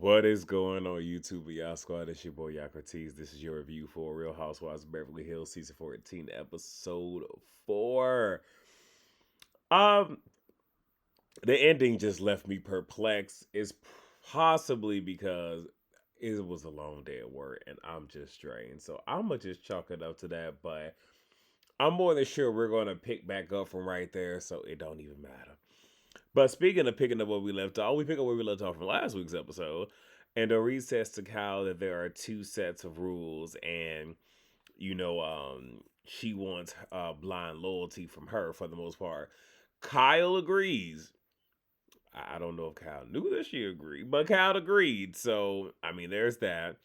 What is going on YouTube, y'all squad? It's your boy Yakrates. This is your review for Real Housewives of Beverly Hills season 14, episode 4. Um, the ending just left me perplexed. It's possibly because it was a long day at work and I'm just drained. So I'ma just chalk it up to that, but I'm more than sure we're gonna pick back up from right there, so it don't even matter. But speaking of picking up where we left off, we pick up where we left off from last week's episode. And Dorit says to Kyle that there are two sets of rules, and she wants blind loyalty from her for the most part. Kyle agrees. I don't know if Kyle knew that she agreed, but Kyle agreed. So I mean, there's that.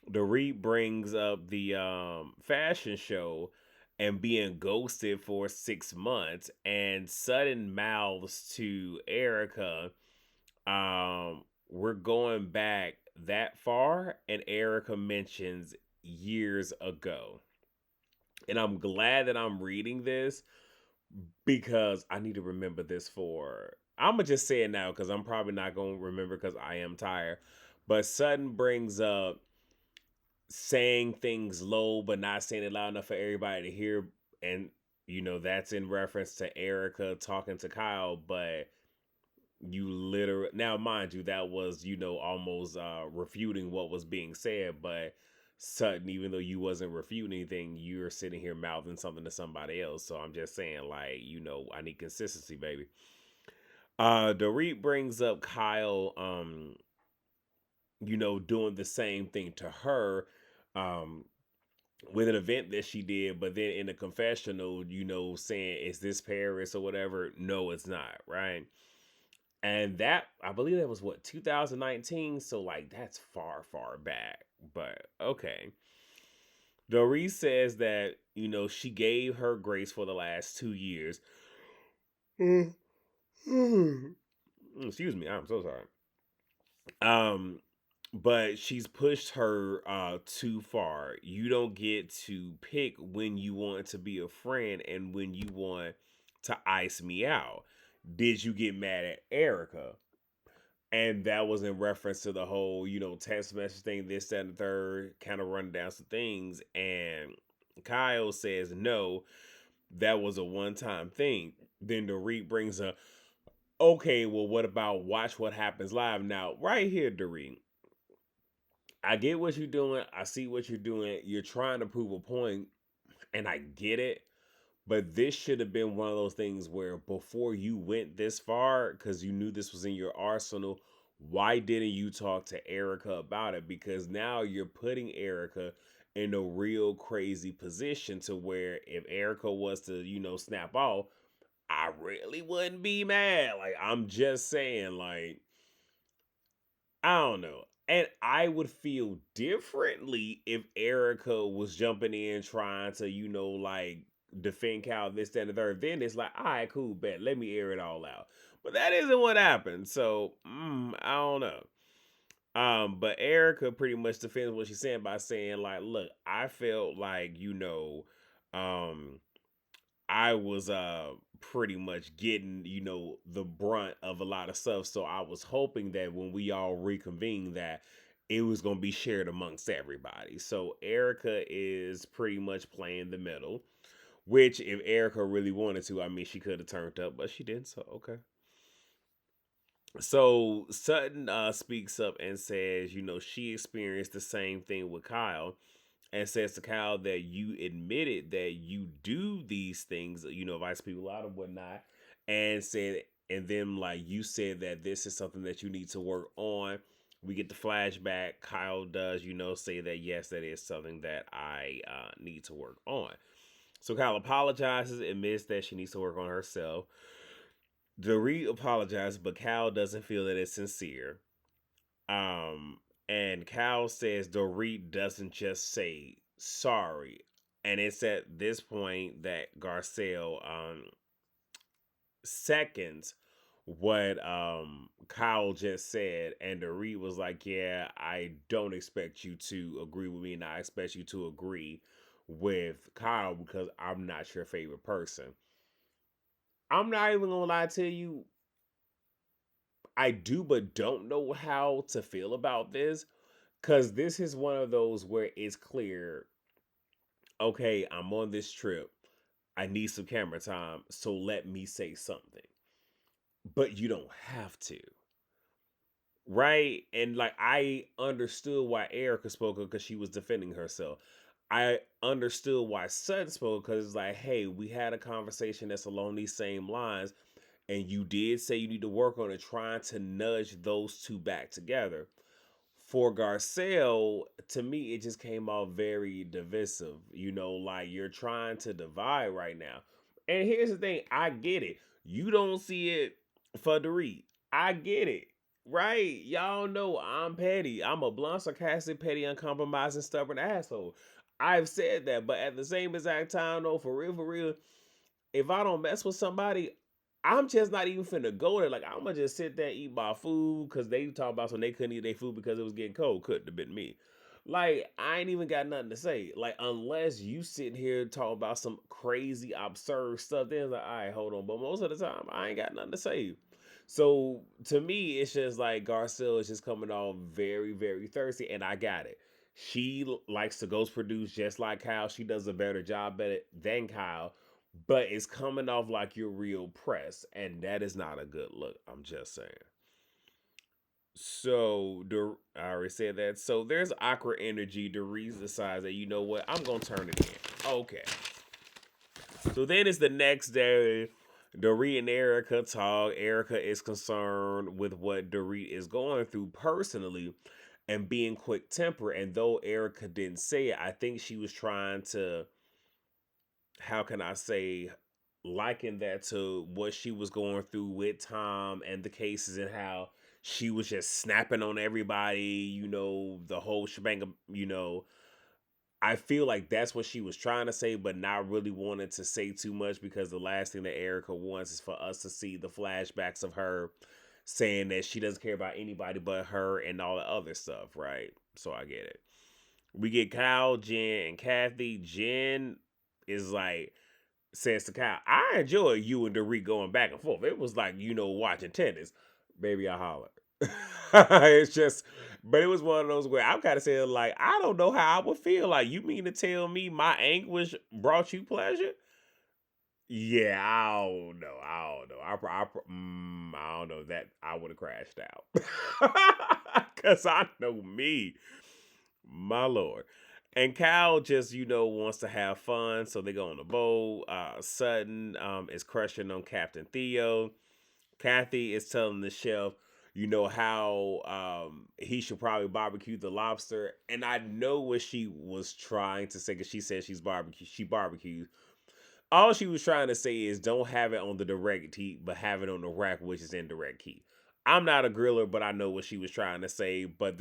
Dorit brings up the fashion show and being ghosted for 6 months, and sudden mouths to Erica, we're going back that far, and Erica mentions years ago. And I'm glad that I'm reading this because I need to remember this for. I'm gonna just say it now because I'm probably not gonna remember because I am tired. But Sutton brings up saying things low but not saying it loud enough for everybody to hear, and that's in reference to Erica talking to Kyle, but you literally, now mind you, that was almost refuting what was being said, but Sutton, even though you wasn't refuting anything, you're sitting here mouthing something to somebody else. So I'm just saying, like, I need consistency, baby. Dorit brings up Kyle doing the same thing to her um with an event that she did, but then in the confessional, saying, is this Paris or whatever? No, it's not, right? And that, I believe that was what, 2019. So like that's far, far back. But okay. Doris says that, she gave her grace for the last 2 years. Excuse me, I'm so sorry. Um, but she's pushed her too far. You don't get to pick when you want to be a friend and when you want to ice me out. Did you get mad at Erica? And that was in reference to the whole, text message thing, this, that, and the third, kind of run down some things. And Kyle says, no, that was a one time thing. Then Dorit brings up, okay, well, what about watch what happens live? Now, right here, Dorit, I get what you're doing. I see what you're doing. You're trying to prove a point, and I get it. But this should have been one of those things where before you went this far, because you knew this was in your arsenal, why didn't you talk to Erica about it? Because now you're putting Erica in a real crazy position to where if Erica was to, snap off, I really wouldn't be mad. Like, I'm just saying, like, I don't know. And I would feel differently if Erica was jumping in trying to, like defend Cal, this, that, and the third. Then it's like, all right, cool, bet. Let me air it all out. But that isn't what happened. So, I don't know. But Erica pretty much defends what she's saying by saying, like, look, I felt like, um, I was pretty much getting, the brunt of a lot of stuff. So I was hoping that when we all reconvene that it was going to be shared amongst everybody. So Erica is pretty much playing the middle, which if Erica really wanted to, I mean, she could have turned up, but she didn't. So okay. So Sutton speaks up and says, she experienced the same thing with Kyle, and says to Kyle that you admitted that you do these things, advise people out and whatnot, and said, and then like you said that this is something that you need to work on. We get the flashback. Kyle does, say that yes, that is something that I need to work on. So Kyle apologizes, admits that she needs to work on herself. Dorit apologizes, but Kyle doesn't feel that it's sincere. Um, and Cal says Dorit doesn't just say sorry. And it's at this point that Garcelle seconds what Kyle just said, and Dorit was like, yeah, I don't expect you to agree with me, and I expect you to agree with Kyle because I'm not your favorite person. I'm not even gonna lie to you. I do, but don't know how to feel about this because this is one of those where it's clear, okay, I'm on this trip. I need some camera time, so let me say something. But you don't have to. Right? And like I understood why Erica spoke because she was defending herself. I understood why Sutton spoke because it's like, hey, we had a conversation that's along these same lines, and you did say you need to work on it, trying to nudge those two back together. For Garcelle, to me, it just came off very divisive. Like you're trying to divide right now. And here's the thing, I get it. You don't see it for Dorit. I get it. Right? Y'all know I'm petty. I'm a blunt, sarcastic, petty, uncompromising, stubborn asshole. I've said that, but at the same exact time, though, for real, if I don't mess with somebody, I'm just not even finna go there. Like I'm gonna just sit there and eat my food because they talk about some they couldn't eat their food because it was getting cold. Couldn't have been me. Like I ain't even got nothing to say. Like unless you sit here and talk about some crazy absurd stuff, then it's like, all right, hold on. But most of the time, I ain't got nothing to say. So to me, it's just like Garcelle is just coming off very, very thirsty, and I got it. She likes to ghost produce just like Kyle. She does a better job at it than Kyle, but it's coming off like you're real pressed, and that is not a good look. I'm just saying. So I already said that. So there's awkward energy. Dorit decides that you know what, I'm gonna turn it in. Okay. So then it's the next day. Dorit and Erica talk. Erica is concerned with what Dorit is going through personally and being quick tempered. And though Erica didn't say it, I think she was trying to, how can I say, liken that to what she was going through with Tom and the cases and how she was just snapping on everybody, the whole shebang, I feel like that's what she was trying to say, but not really wanting to say too much because the last thing that Erica wants is for us to see the flashbacks of her saying that she doesn't care about anybody but her and all the other stuff, right? So I get it. We get Kyle, Jen, and Kathy. Jen is like, says to Kyle, I enjoy you and Dorit going back and forth. It was like, watching tennis. Baby, I holler. It's just, but it was one of those where I'm kind of saying, like, I don't know how I would feel. Like, you mean to tell me my anguish brought you pleasure? Yeah, I don't know. I don't know. I don't know that I would have crashed out. Because I know me. My lord. And Cal just, wants to have fun. So they go on the boat. Sutton is crushing on Captain Theo. Kathy is telling the chef, how he should probably barbecue the lobster. And I know what she was trying to say because she said she barbecues. All she was trying to say is don't have it on the direct heat, but have it on the rack, which is indirect heat. I'm not a griller, but I know what she was trying to say. But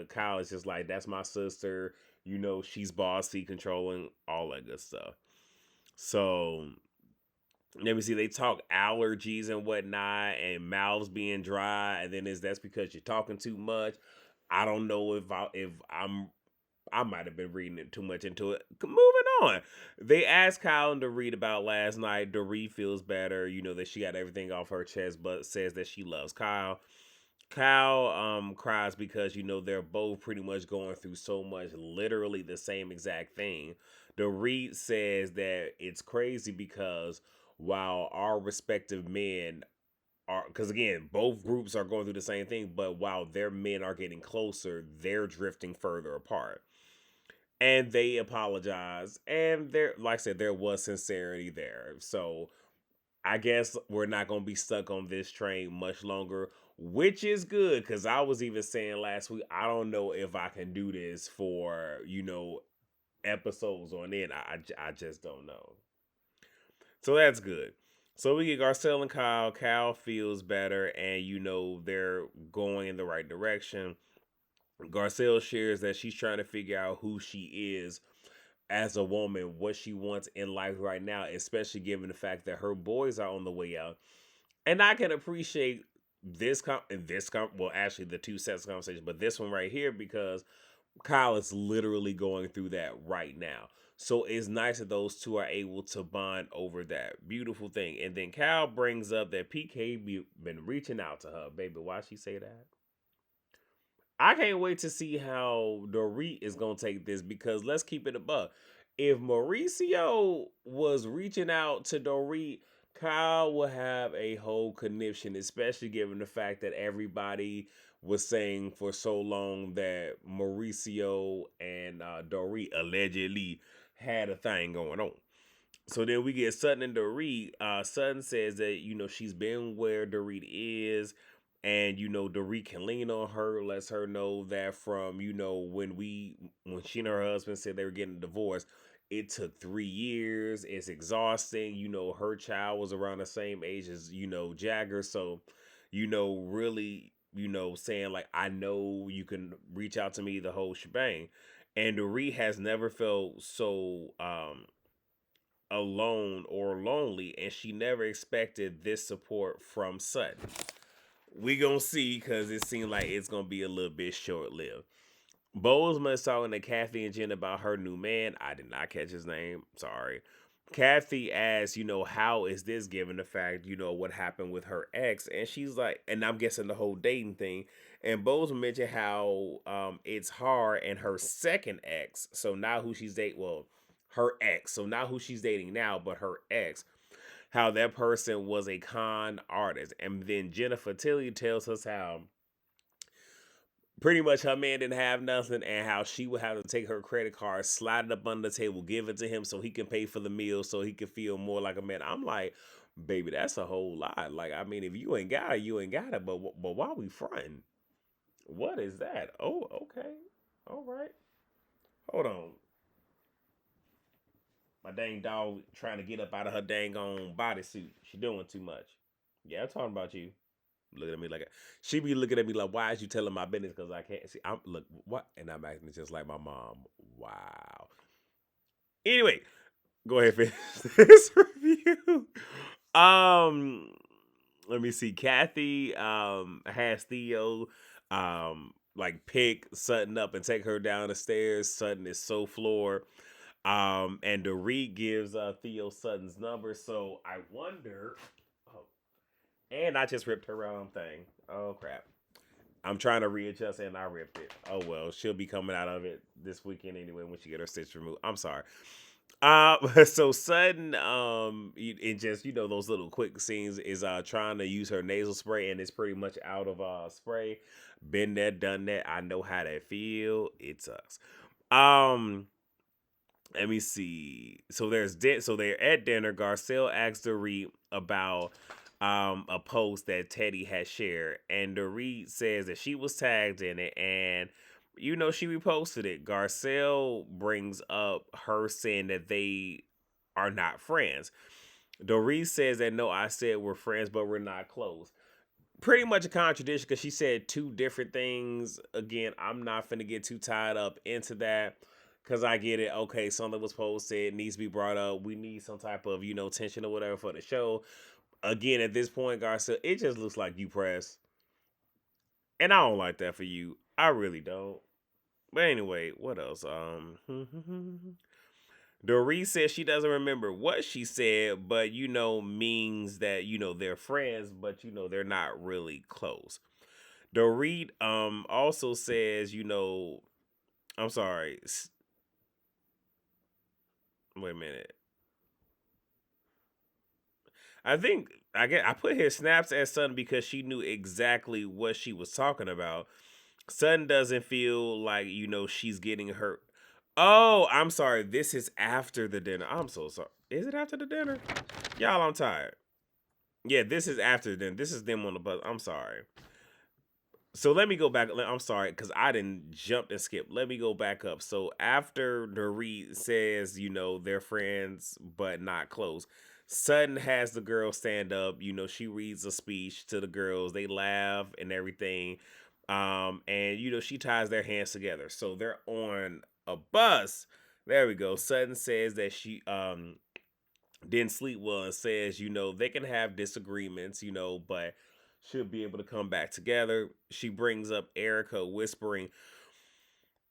Kyle is just like, that's my sister. She's bossy, controlling, all that good stuff. So let me see. They talk allergies and whatnot, and mouths being dry, and then that's because you're talking too much. I don't know I might have been reading it too much into it. Moving on. They asked Kyle to read about last night. Dorit feels better, that she got everything off her chest, but says that she loves Kyle. Kyle cries because they're both pretty much going through so much, literally the same exact thing. Dorit says that it's crazy because while our respective men are, because again, both groups are going through the same thing, but while their men are getting closer, they're drifting further apart. And they apologize, and there, like I said, there was sincerity there. So I guess we're not gonna be stuck on this train much longer, which is good because I was even saying last week I don't know if I can do this for episodes on end. I just don't know. So that's good. So we get Garcelle and Kyle. Kyle feels better, and they're going in the right direction. Garcelle shares that she's trying to figure out who she is as a woman, what she wants in life right now, especially given the fact that her boys are on the way out. And I can appreciate well, actually the two sets of conversations, but this one right here because Kyle is literally going through that right now. So it's nice that those two are able to bond over that beautiful thing. And then Cal brings up that PK been reaching out to her, baby. Why she say that? I can't wait to see how Dorit is gonna take this because let's keep it above. If Mauricio was reaching out to Dorit, Kyle will have a whole conniption, especially given the fact that everybody was saying for so long that Mauricio and Dorit allegedly had a thing going on. So then we get Sutton and Dorit. Sutton says that she's been where Dorit is, and Dorit can lean on her. Lets her know that from when she and her husband said they were getting a divorce, it took 3 years. It's exhausting. Her child was around the same age as Jagger, so really saying like I know you can reach out to me the whole shebang. And Dorit has never felt so alone or lonely, and she never expected this support from Sutton. We gonna see because it seems like it's gonna be a little bit short lived. Bozeman is talking to Kathy and Jen about her new man. I did not catch his name. Sorry. Kathy asks, how is this given the fact, what happened with her ex? And she's like, and I'm guessing the whole dating thing. And Bozeman mentioned how it's hard and her second ex. So now who she's dating, well, her ex. So not who she's dating now, but her ex. How that person was a con artist. And then Jennifer Tilly tells us how pretty much her man didn't have nothing and how she would have to take her credit card, slide it up under the table, give it to him so he can pay for the meal so he can feel more like a man. I'm like, baby, that's a whole lot. Like, I mean, if you ain't got it, you ain't got it. But why we fronting? What is that? Oh, okay. All right. Hold on. My dang dog trying to get up out of her dang on bodysuit. She doing too much. Yeah, I'm talking about you. Looking at me like she be looking at me like, why is you telling my business? Because I can't see. I'm look what, and I'm acting just like my mom. Wow. Anyway, go ahead finish this review. Um, Let me see. Kathy has Theo like pick Sutton up and take her down the stairs. Sutton is so floored. And Dorit gives Theo Sutton's number. So I wonder. Oh, and I just ripped her thing. Oh crap. I'm trying to readjust and I ripped it. Oh well, she'll be coming out of it this weekend anyway when she get her stitch removed. I'm sorry. So Sudden, it just those little quick scenes is trying to use her nasal spray and it's pretty much out of spray. Been there, done that. I know how that feel. It sucks. Um, Let me see. So they're at dinner. Garcelle asks Dorit about a post that Teddy had shared, and Dorit says that she was tagged in it, and she reposted it. Garcelle brings up her saying that they are not friends. Dorit says that no, I said we're friends, but we're not close. Pretty much a contradiction because she said two different things. Again, I'm not finna get too tied up into that because I get it. Okay, something was posted, needs to be brought up. We need some type of, tension or whatever for the show. Again, at this point, Garcia, it just looks like you press. And I don't like that for you. I really don't. But anyway, what else? Dorit says she doesn't remember what she said, but means that they're friends, but they're not really close. Dorit also says, I'm sorry. Wait a minute. I put here snaps at Sun because she knew exactly what she was talking about. Sun doesn't feel like she's getting hurt. Oh, I'm sorry. This is after the dinner. I'm so sorry. Is it after the dinner? Y'all, I'm tired. Yeah, this is after then. This is them on the bus. I'm sorry. So let me go back. I'm sorry because I didn't jump and skip. Let me go back up. So after Dorit says, they're friends but not close, Sutton has the girl stand up. She reads a speech to the girls. They laugh and everything. And she ties their hands together. So they're on a bus. There we go. Sutton says that she didn't sleep well and says, they can have disagreements, but should be able to come back together. She brings up Erica whispering,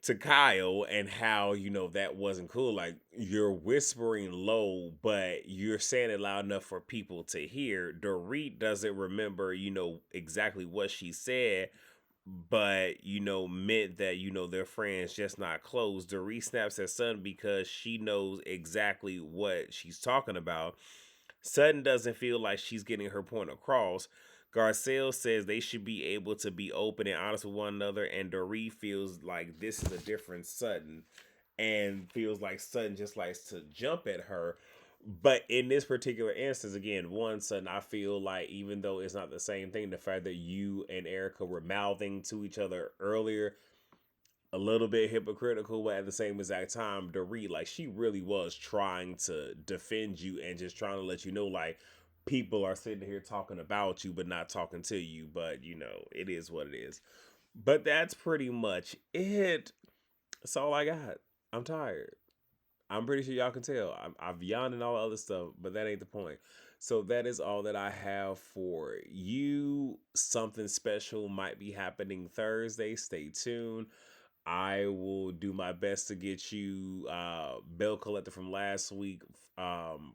to Kyle and how, that wasn't cool. Like, you're whispering low, but you're saying it loud enough for people to hear. Dorit doesn't remember, exactly what she said, but, meant that, their friends just not close. Dorit snaps at Sutton because she knows exactly what she's talking about. Sutton doesn't feel like she's getting her point across. Garcelle says they should be able to be open and honest with one another, and Dorit feels like this is a different Sutton and feels like Sutton just likes to jump at her. But in this particular instance, again, one Sutton, I feel like even though it's not the same thing, the fact that you and Erica were mouthing to each other earlier, a little bit hypocritical, but at the same exact time, Dorit, like, she really was trying to defend you and just trying to let you know, like, people are sitting here talking about you but not talking to you. But it is what it is. But that's pretty much it. That's all I got. I'm tired. I'm pretty sure y'all can tell. I've yawned and all the other stuff, but that ain't the point. So that is all that I have for you. Something special might be happening Thursday. Stay tuned. I will do my best to get you bill collector from last week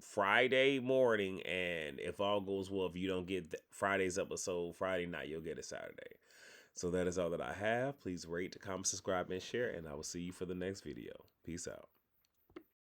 Friday morning, and if all goes well, if you don't get Friday's episode Friday night, you'll get it Saturday. So that is all that I have. Please rate, comment, subscribe, and share, and I will see you for the next video. Peace out.